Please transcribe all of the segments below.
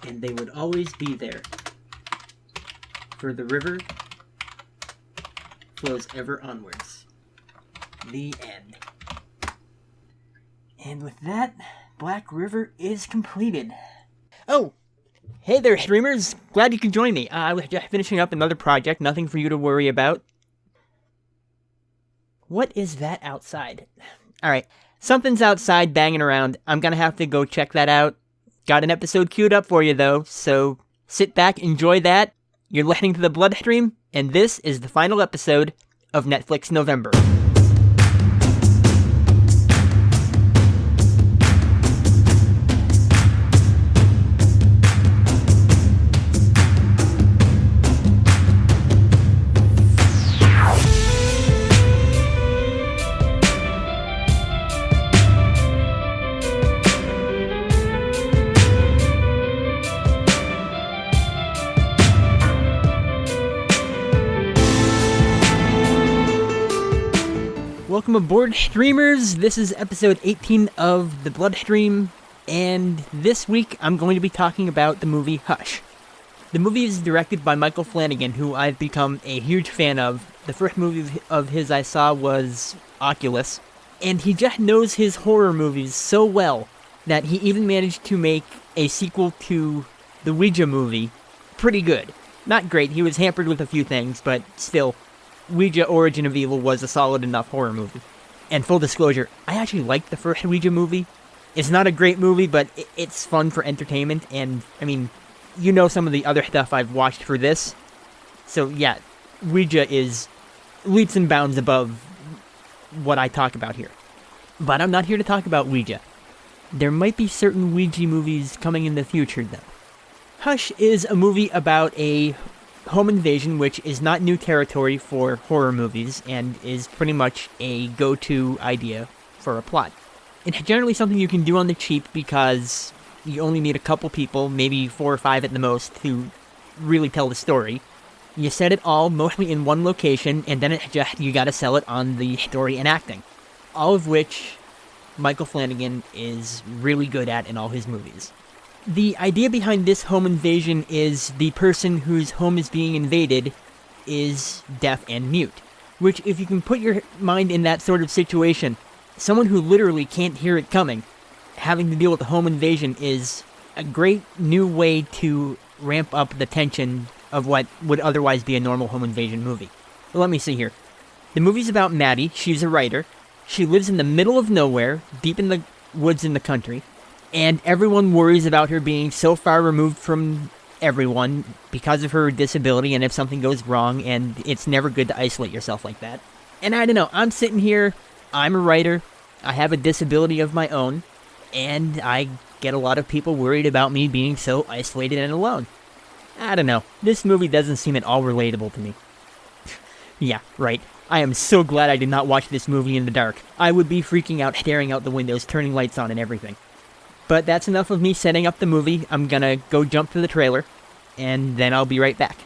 and they would always be there. For the river flows ever onwards. The end. And with that, Black River is completed. Oh! Hey there, streamers! Glad you could join me. I was just finishing up another project, nothing for you to worry about. What is that outside? Alright, something's outside banging around. I'm gonna have to go check that out. Got an episode queued up for you, though, so sit back, enjoy that. You're listening to the Bloodstream, and this is the final episode of Netflix November. Welcome aboard, streamers! This is episode 18 of The Bloodstream, and this week I'm going to be talking about the movie Hush. The movie is directed by Michael Flanagan, who I've become a huge fan of. The first movie of his I saw was Oculus, and he just knows his horror movies so well that he even managed to make a sequel to the Ouija movie pretty good. Not great, he was hampered with a few things, but still. Ouija Origin of Evil was a solid enough horror movie. And full disclosure, I actually liked the first Ouija movie. It's not a great movie, but it's fun for entertainment, and, I mean, you know some of the other stuff I've watched for this. So, yeah, Ouija is leaps and bounds above what I talk about here. But I'm not here to talk about Ouija. There might be certain Ouija movies coming in the future, though. Hush is a movie about a home invasion, which is not new territory for horror movies, and is pretty much a go-to idea for a plot. It's generally something you can do on the cheap because you only need a couple people, maybe 4 or 5 at the most, to really tell the story. You set it all mostly in one location, and then you gotta sell it on the story and acting. All of which Michael Flanagan is really good at in all his movies. The idea behind this home invasion is the person whose home is being invaded is deaf and mute. Which, if you can put your mind in that sort of situation, someone who literally can't hear it coming, having to deal with a home invasion is a great new way to ramp up the tension of what would otherwise be a normal home invasion movie. But let me see here. The movie's about Maddie. She's a writer. She lives in the middle of nowhere, deep in the woods in the country. And everyone worries about her being so far removed from everyone because of her disability and if something goes wrong, and it's never good to isolate yourself like that. And I don't know, I'm sitting here, I'm a writer, I have a disability of my own, and I get a lot of people worried about me being so isolated and alone. I don't know, this movie doesn't seem at all relatable to me. Yeah, right. I am so glad I did not watch this movie in the dark. I would be freaking out, staring out the windows, turning lights on and everything. But that's enough of me setting up the movie. I'm gonna go jump to the trailer, and then I'll be right back.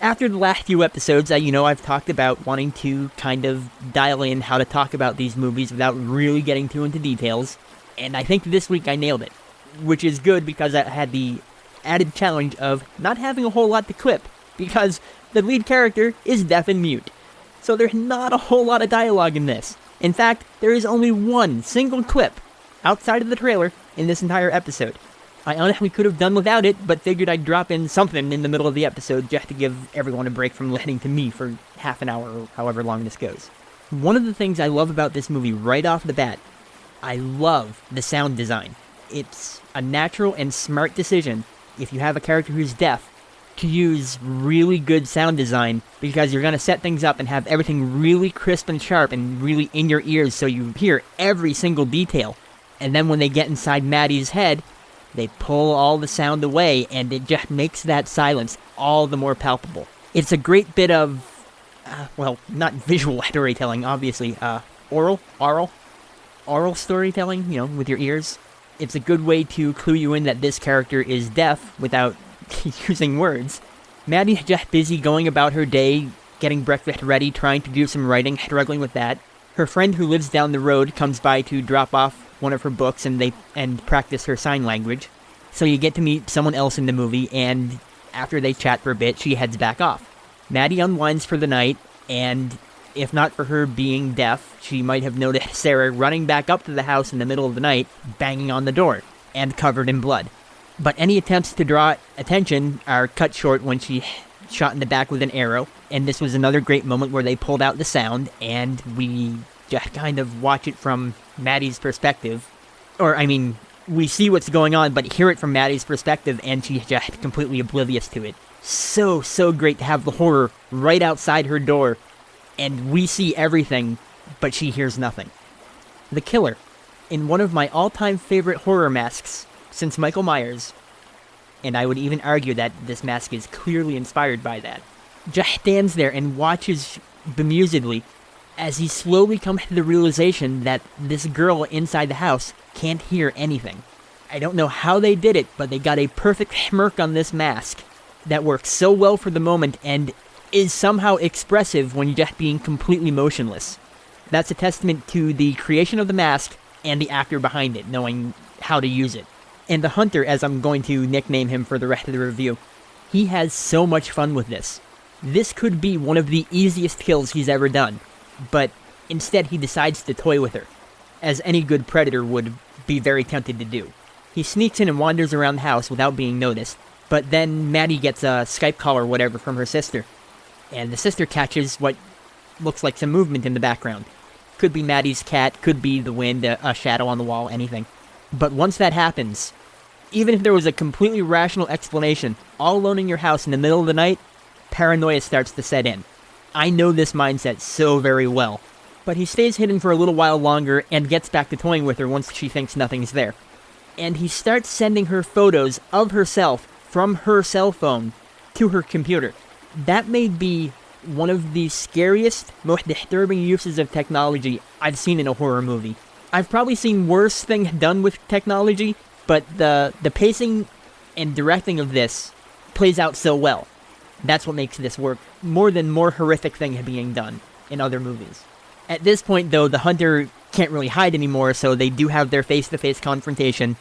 After the last few episodes, I've talked about wanting to kind of dial in how to talk about these movies without really getting too into details, and I think this week I nailed it, which is good because I had the added challenge of not having a whole lot to clip, because the lead character is deaf and mute. So there's not a whole lot of dialogue in this. In fact, there is only one single clip outside of the trailer in this entire episode. I honestly could have done without it, but figured I'd drop in something in the middle of the episode just to give everyone a break from listening to me for half an hour or however long this goes. One of the things I love about this movie right off the bat, I love the sound design. It's a natural and smart decision, if you have a character who's deaf, to use really good sound design, because you're going to set things up and have everything really crisp and sharp and really in your ears so you hear every single detail. And then when they get inside Maddie's head, they pull all the sound away, and it just makes that silence all the more palpable. It's a great bit of, not visual storytelling, obviously, oral storytelling, with your ears. It's a good way to clue you in that this character is deaf without using words. Maddie's just busy going about her day, getting breakfast ready, trying to do some writing, struggling with that. Her friend who lives down the road comes by to drop off one of her books and practice her sign language. So you get to meet someone else in the movie, and after they chat for a bit, she heads back off. Maddie unwinds for the night, and if not for her being deaf, she might have noticed Sarah running back up to the house in the middle of the night, banging on the door, and covered in blood. But any attempts to draw attention are cut short when she's shot in the back with an arrow, and this was another great moment where they pulled out the sound, and we just kind of watch it from Maddie's perspective. We see what's going on, but hear it from Maddie's perspective, and she's just completely oblivious to it. So great to have the horror right outside her door, and we see everything, but she hears nothing. The killer, in one of my all-time favorite horror masks since Michael Myers, and I would even argue that this mask is clearly inspired by that, just stands there and watches bemusedly as he slowly comes to the realization that this girl inside the house can't hear anything. I don't know how they did it, but they got a perfect smirk on this mask that works so well for the moment and is somehow expressive when just being completely motionless. That's a testament to the creation of the mask and the actor behind it, knowing how to use it. And the Hunter, as I'm going to nickname him for the rest of the review, he has so much fun with this. This could be one of the easiest kills he's ever done, but instead he decides to toy with her, as any good predator would be very tempted to do. He sneaks in and wanders around the house without being noticed, but then Maddie gets a Skype call or whatever from her sister, and the sister catches what looks like some movement in the background. Could be Maddie's cat, could be the wind, a shadow on the wall, anything. But once that happens, even if there was a completely rational explanation, all alone in your house in the middle of the night, paranoia starts to set in. I know this mindset so very well. But he stays hidden for a little while longer and gets back to toying with her once she thinks nothing's there. And he starts sending her photos of herself from her cell phone to her computer. That may be one of the scariest, most disturbing uses of technology I've seen in a horror movie. I've probably seen worse things done with technology, but the pacing and directing of this plays out so well. That's what makes this work more than more horrific things being done in other movies. At this point, though, the Hunter can't really hide anymore, so they do have their face-to-face confrontation.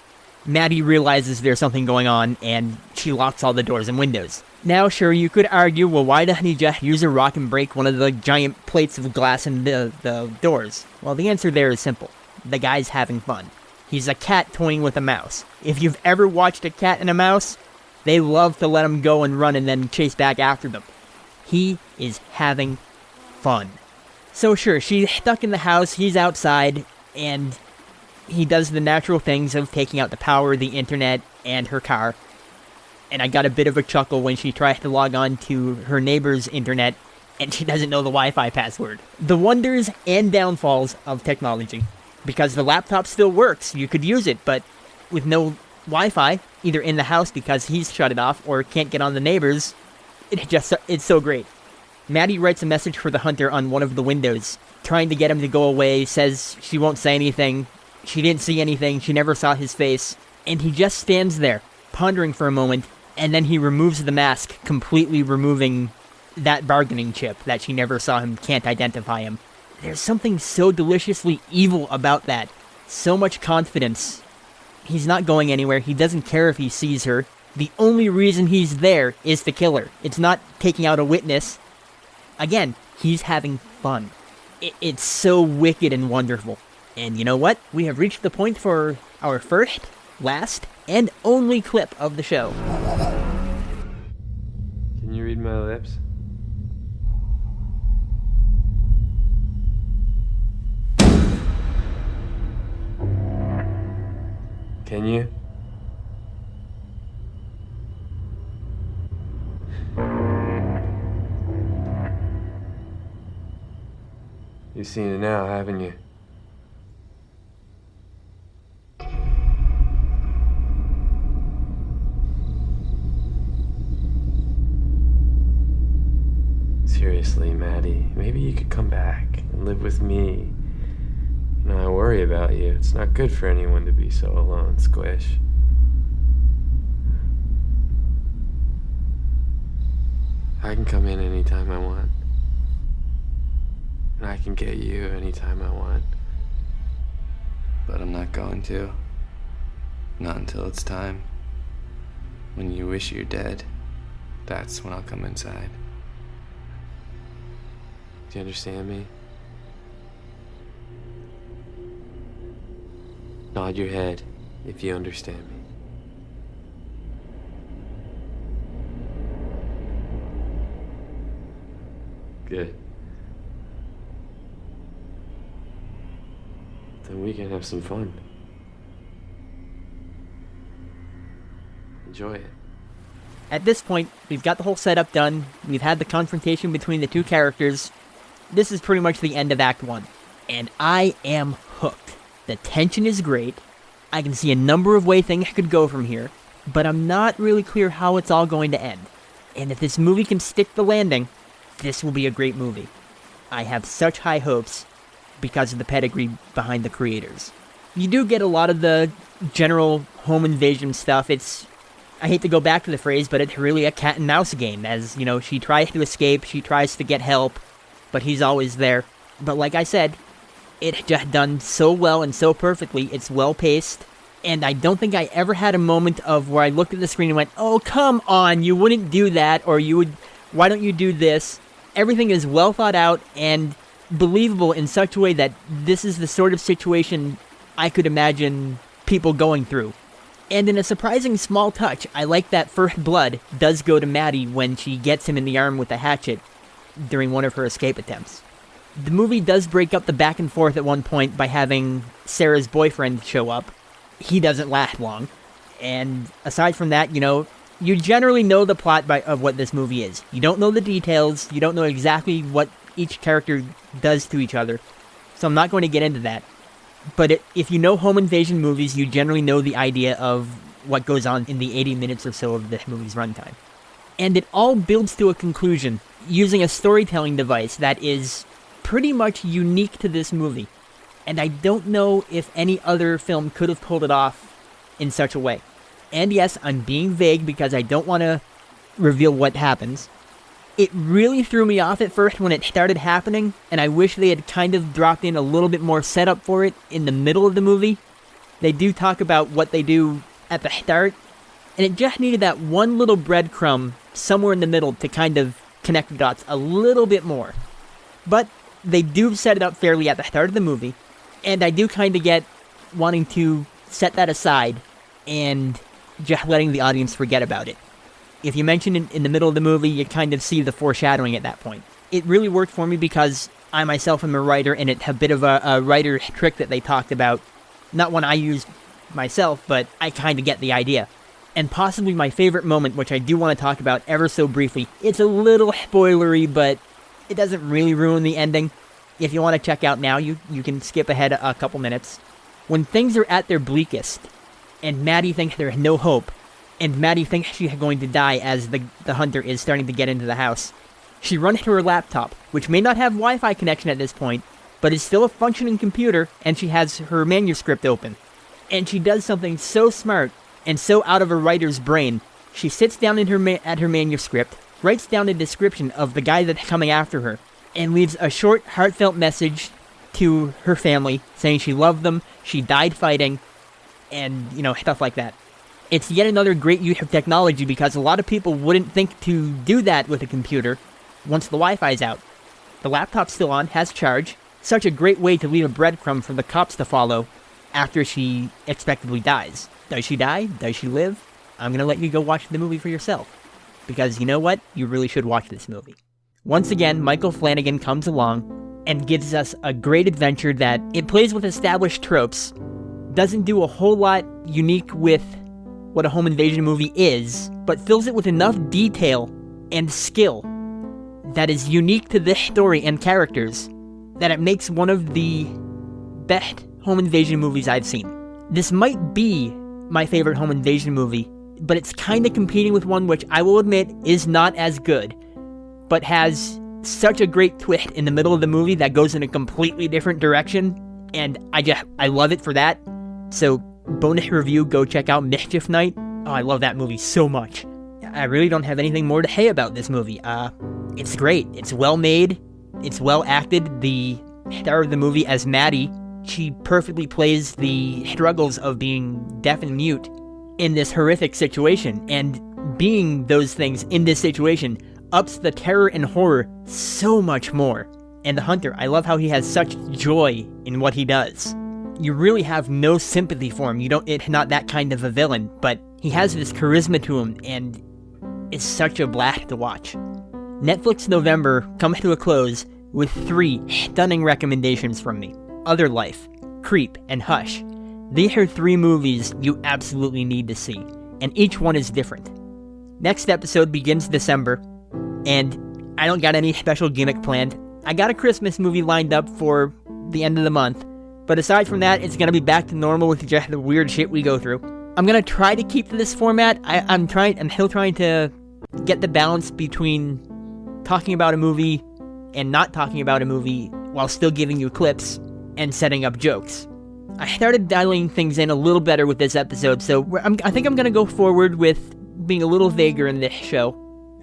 Maddie realizes there's something going on, and she locks all the doors and windows. Now, sure, you could argue, well, why doesn't he just use a rock and break one of the giant plates of glass in the doors? Well, the answer there is simple. The guy's having fun. He's a cat toying with a mouse. If you've ever watched a cat and a mouse, they love to let him go and run and then chase back after them. He is having fun. So sure, she's stuck in the house, he's outside, and he does the natural things of taking out the power, the internet, and her car. And I got a bit of a chuckle when she tries to log on to her neighbor's internet, and she doesn't know the Wi-Fi password. The wonders and downfalls of technology. Because the laptop still works, you could use it, but with no Wi-Fi, either in the house because he's shut it off, or can't get on the neighbor's, it's so great. Maddie writes a message for the Hunter on one of the windows, trying to get him to go away, says she won't say anything, she didn't see anything, she never saw his face, and he just stands there, pondering for a moment, and then he removes the mask, completely removing that bargaining chip that she never saw him, can't identify him. There's something so deliciously evil about that. So much confidence. He's not going anywhere. He doesn't care if he sees her. The only reason he's there is to kill her. It's not taking out a witness. Again, he's having fun. It's so wicked and wonderful. And you know what? We have reached the point for our first, last, and only clip of the show. Can you read my lips? Can you? You've seen it now, haven't you? Seriously, Maddie, maybe you could come back and live with me. You know, I worry about you. It's not good for anyone to be so alone, Squish. I can come in anytime I want. And I can get you anytime I want. But I'm not going to. Not until it's time. When you wish you're dead, that's when I'll come inside. Do you understand me? Nod your head if you understand me. Good. Then we can have some fun. Enjoy it. At this point, we've got the whole setup done. We've had the confrontation between the two characters. This is pretty much the end of Act 1. And I am hooked. The tension is great. I can see a number of ways things could go from here, but I'm not really clear how it's all going to end. And if this movie can stick the landing, this will be a great movie. I have such high hopes because of the pedigree behind the creators. You do get a lot of the general home invasion stuff. I hate to go back to the phrase, but it's really a cat and mouse game. As, you know, she tries to escape, she tries to get help, but he's always there. But like I said, it's just done so well and so perfectly. It's well paced, and I don't think I ever had a moment of where I looked at the screen and went, "Oh, come on, you wouldn't do that," or "Why don't you do this?" Everything is well thought out and believable in such a way that this is the sort of situation I could imagine people going through. And in a surprising small touch, I like that first blood does go to Maddie when she gets him in the arm with a hatchet during one of her escape attempts. The movie does break up the back and forth at one point by having Sarah's boyfriend show up. He doesn't last long. And aside from that, you know, you generally know the plot of what this movie is. You don't know the details. You don't know exactly what each character does to each other. So I'm not going to get into that. But if you know home invasion movies, you generally know the idea of what goes on in the 80 minutes or so of the movie's runtime. And it all builds to a conclusion using a storytelling device that is pretty much unique to this movie. And I don't know if any other film could have pulled it off in such a way. And yes, I'm being vague because I don't want to reveal what happens. It really threw me off at first when it started happening, and I wish they had kind of dropped in a little bit more setup for it in the middle of the movie. They do talk about what they do at the start, and it just needed that one little breadcrumb somewhere in the middle to kind of connect the dots a little bit more. But they do set it up fairly at the start of the movie, and I do kind of get wanting to set that aside and just letting the audience forget about it. If you mention it in the middle of the movie, you kind of see the foreshadowing at that point. It really worked for me because I myself am a writer, and it's a bit of a writer's trick that they talked about. Not one I used myself, but I kind of get the idea. And possibly my favorite moment, which I do want to talk about ever so briefly. It's a little spoilery, but it doesn't really ruin the ending. If you want to check out now, you can skip ahead a couple minutes. When things are at their bleakest, and Maddie thinks there's no hope, and Maddie thinks she's going to die as the hunter is starting to get into the house, she runs to her laptop, which may not have Wi-Fi connection at this point, but is still a functioning computer, and she has her manuscript open. And she does something so smart and so out of a writer's brain. She sits down at her manuscript, writes down a description of the guy that's coming after her, and leaves a short, heartfelt message to her family saying she loved them, she died fighting, and, stuff like that. It's yet another great use of technology because a lot of people wouldn't think to do that with a computer once the Wi-Fi's out. The laptop's still on, has charge. Such a great way to leave a breadcrumb for the cops to follow after she expectedly dies. Does she die? Does she live? I'm gonna let you go watch the movie for yourself. Because you know what? You really should watch this movie. Once again, Michael Flanagan comes along and gives us a great adventure that it plays with established tropes, doesn't do a whole lot unique with what a home invasion movie is, but fills it with enough detail and skill that is unique to this story and characters that it makes one of the best home invasion movies I've seen. This might be my favorite home invasion movie, but it's kind of competing with one which I will admit is not as good, but has such a great twist in the middle of the movie that goes in a completely different direction, and I love it for that. So, bonus review, go check out Mischief Night. Oh, I love that movie so much. I really don't have anything more to say about this movie. It's great. It's well made. It's well acted. The star of the movie as Maddie, she perfectly plays the struggles of being deaf and mute in this horrific situation. And being those things in this situation ups the terror and horror so much more. And the Hunter, I love how he has such joy in what he does. You really have no sympathy for him. It's not that kind of a villain, but he has this charisma to him, and it's such a blast to watch. Netflix November comes to a close with 3 stunning recommendations from me. Other Life, Creep, and Hush. These are 3 movies you absolutely need to see, and each one is different. Next episode begins December, and I don't got any special gimmick planned. I got a Christmas movie lined up for the end of the month, but aside from that, it's gonna be back to normal with just the weird shit we go through. I'm gonna try to keep to this format. I'm still trying to get the balance between talking about a movie and not talking about a movie while still giving you clips and setting up jokes. I started dialing things in a little better with this episode, so I think I'm gonna go forward with being a little vaguer in this show,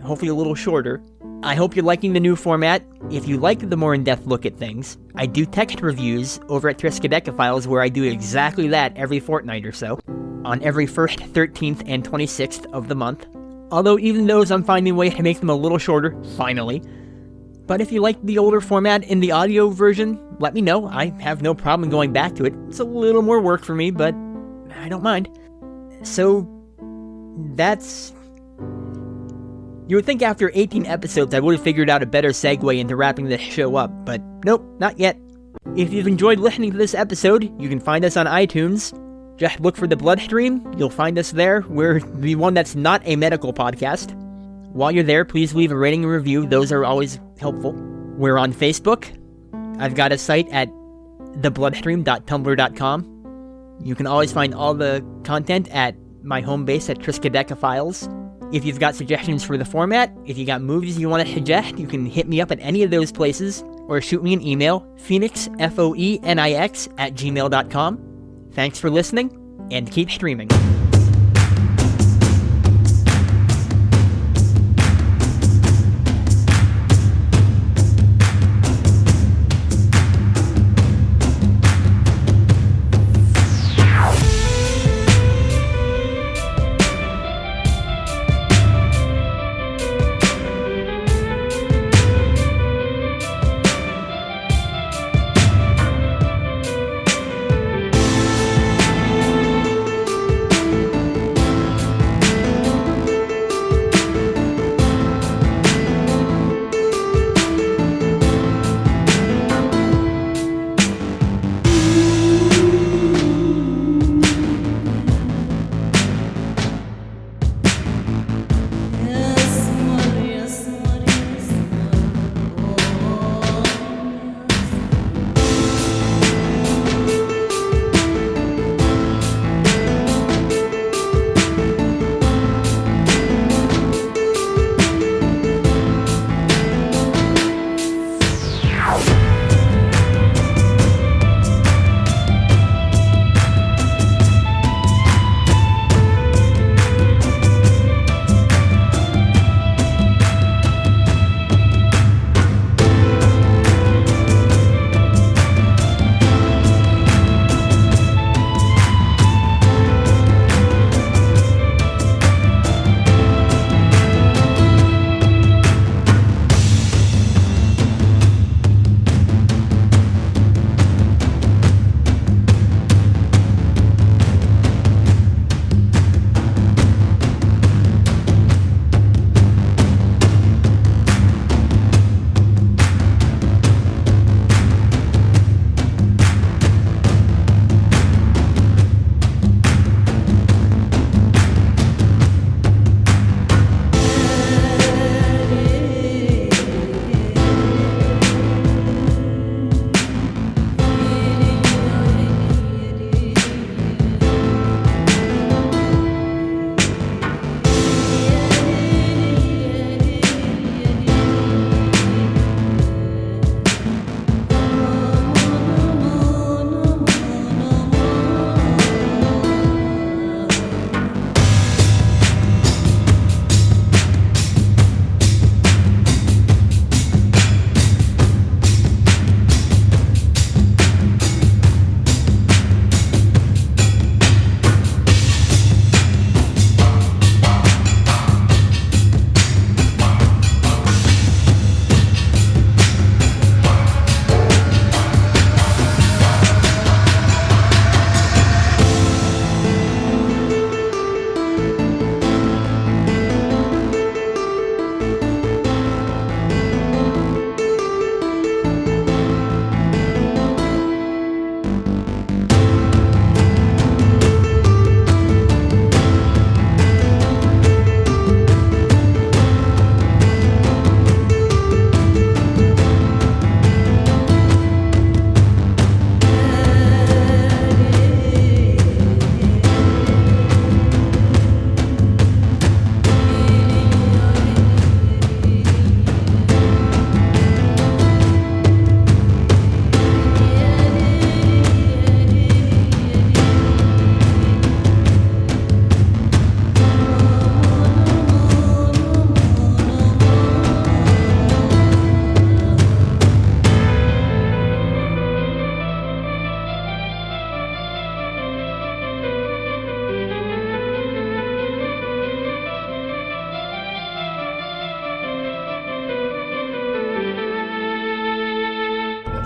hopefully a little shorter. I hope you're liking the new format. If you like the more in-depth look at things, I do text reviews over at Triskaidekaphiles where I do exactly that every fortnight or so, on every 1st, 13th, and 26th of the month. Although even those I'm finding ways to make them a little shorter, finally. But if you like the older format in the audio version, let me know. I have no problem going back to it. It's a little more work for me, but I don't mind. So, that's... You would think after 18 episodes I would have figured out a better segue into wrapping this show up, but nope, not yet. If you've enjoyed listening to this episode, you can find us on iTunes. Just look for The Bloodstream, you'll find us there. We're the one that's not a medical podcast. While you're there, please leave a rating and review, those are always helpful. We're on Facebook. I've got a site at thebloodstream.tumblr.com. You can always find all the content at my home base at Triskaidekaphiles. If you've got suggestions for the format, if you got movies you want to suggest, you can hit me up at any of those places, or shoot me an email, phoenix, F-O-E-N-I-X, @gmail.com. Thanks for listening, and keep streaming.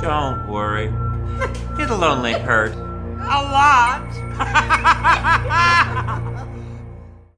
Don't worry. It'll only hurt. A lot.